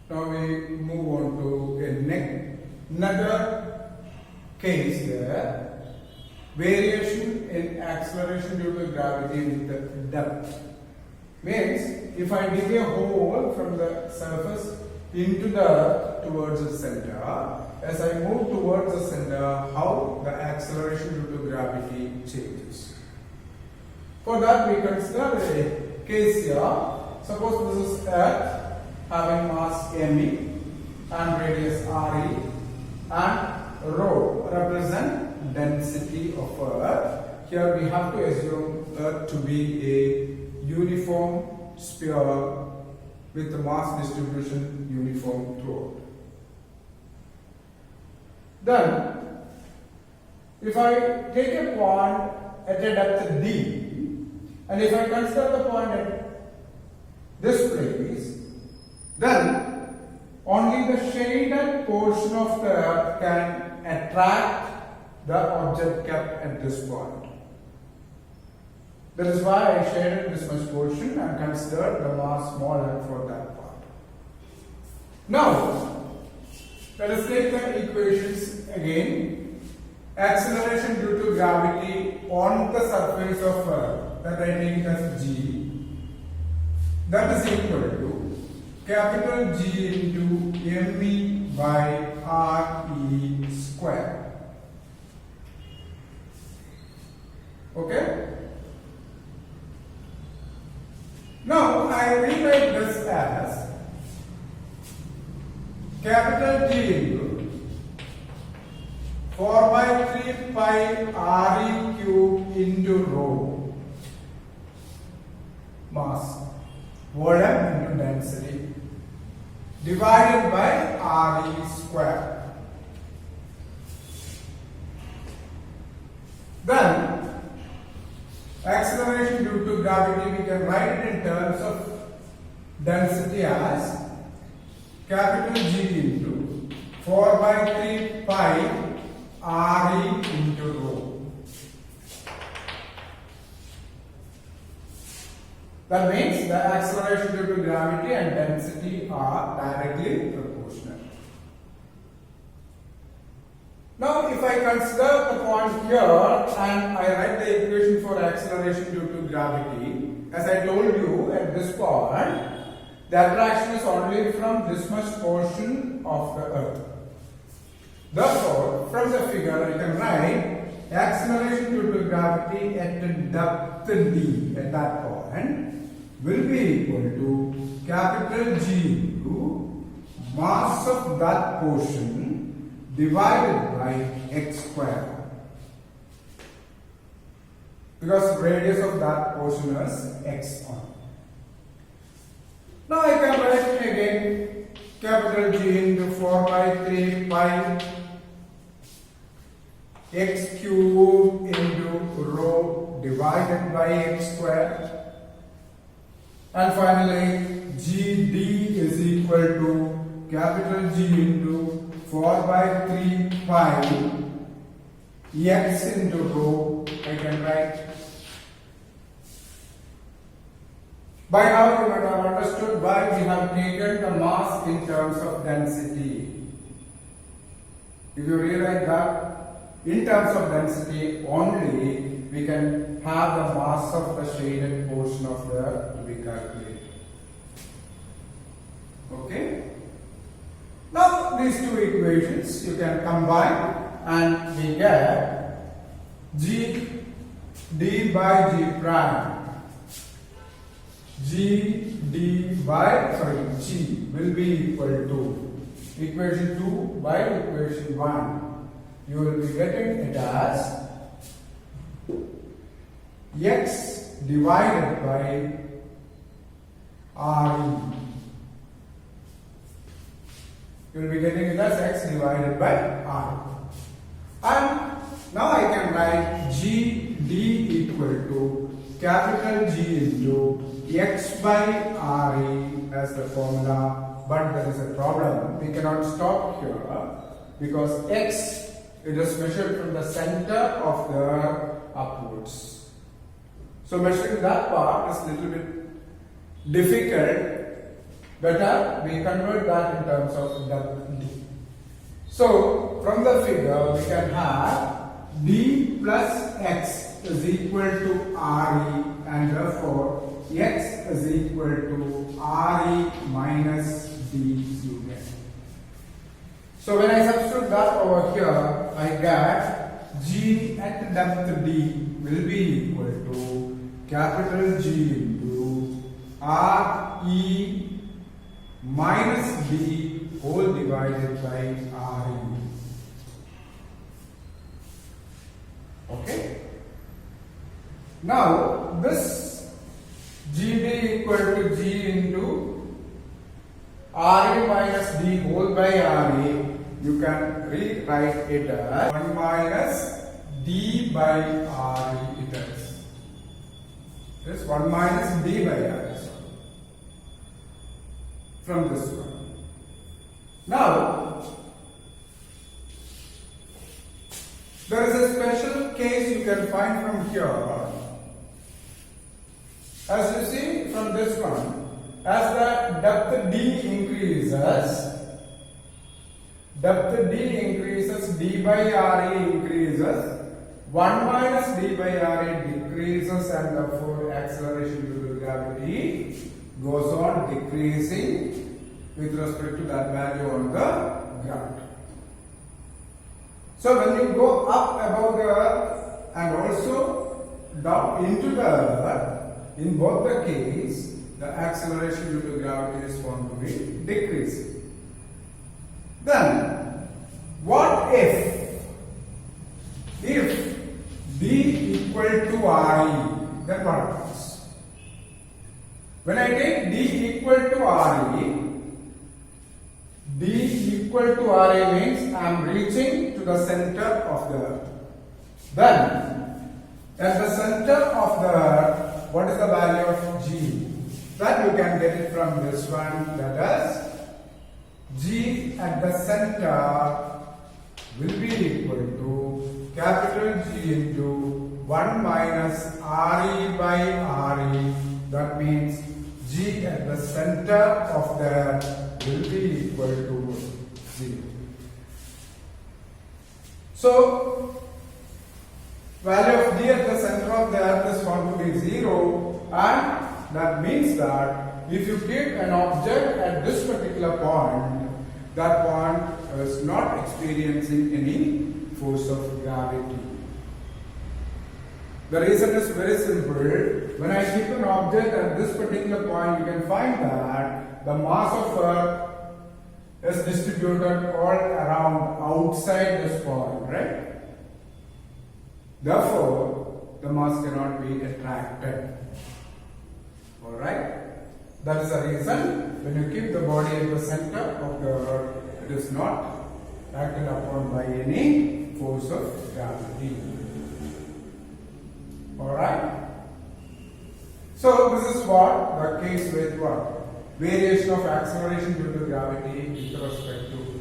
Now we move on to another case here. Variation in acceleration due to gravity with the depth. Means if I dig a hole from the surface towards the center, as I move towards the center, how the acceleration due to gravity changes. For that we consider a case here. Suppose this is Earth having mass me and radius re, and rho represent density of Earth. Here we have to assume Earth to be a uniform sphere with the mass distribution uniform throughout. Then, if I take a point at a depth d, and if I consider the point at this place, then only the shaded portion of the Earth can attract the object kept at this point. That is why I shaded this much portion and considered the mass smaller for that part. Now, let us take the equations again. Acceleration due to gravity on the surface of Earth, that I take it as g, that is equal to capital G into me by re square. Okay? Now I rewrite this as capital G into 4 by 3 pi re cube into rho, mass, volume into density, divided by re square. Then acceleration due to gravity, we can write it in terms of density as capital G into 4 by 3 pi re into rho. That means the acceleration due to gravity and density are directly proportional. Now, if I consider the point here and I write the equation for acceleration due to gravity, as I told you at this point, the attraction is only from this much portion of the Earth. Therefore, from the figure I can write acceleration due to gravity at depth d at that point will be equal to capital G into mass of that portion divided by x square, because radius of that portion is x on. Now I can write again capital G into 4 by 3 pi x cube into rho divided by x square, and finally GD is equal to capital G into 4 by 3 pi x into rho. I can write. By now you might have understood why we have taken the mass in terms of density. If you rewrite that in terms of density only, we can have the mass of the shaded portion of the Earth to be calculated. Okay? Now these two equations you can combine and we get G d by G prime. G will be equal to equation 2 by equation 1. You will be getting it as x divided by re. You will be getting it as x divided by r. And now I can write GD equal to capital G into x by re as the formula, but there is a problem. We cannot stop here because x, it is measured from the center of the Earth upwards. So measuring that part is a little bit difficult Better we convert that in terms of depth d. So from the figure we can have d plus x is equal to Re, and therefore x is equal to Re minus d unit. So when I substitute that over here, I get g at depth d will be equal to capital G into Re minus d whole divided by Re. Okay. Now this Gd equal to G into Re minus d whole by Re, you can rewrite it as 1 minus d by Re it is. This 1 minus d by Re from this one. Now there is a special case you can find from here. As you see from this one, as the depth d increases, d by Re increases, 1 minus d by Re decreases, and therefore acceleration due to gravity goes on decreasing with respect to that value on the ground. So when you go up above the earth and also down into the earth, in both the case, the acceleration due to gravity is found to be decreasing. Then, what if d equal to Re, then what happens? When I take d equal to Re, d equal to Re means I am reaching to the center of the earth. Then, at the center of the earth, what is the value of G? That you can get it from this one, that is G at the center will be equal to capital G into 1 minus Re by Re. That means G at the center of the earth will be equal to 0. So value of d at the center of the earth is found to be 0, and that means that if you keep an object at this particular point, that point is not experiencing any force of gravity. The reason is very simple. When I keep an object at this particular point, you can find that the mass of earth is distributed all around outside this point, right? Therefore, the mass cannot be attracted. Alright? That is the reason when you keep the body at the center of the earth, it is not acted upon by any force of gravity. Alright? So, this is what the case with what? Variation of acceleration due to gravity with respect to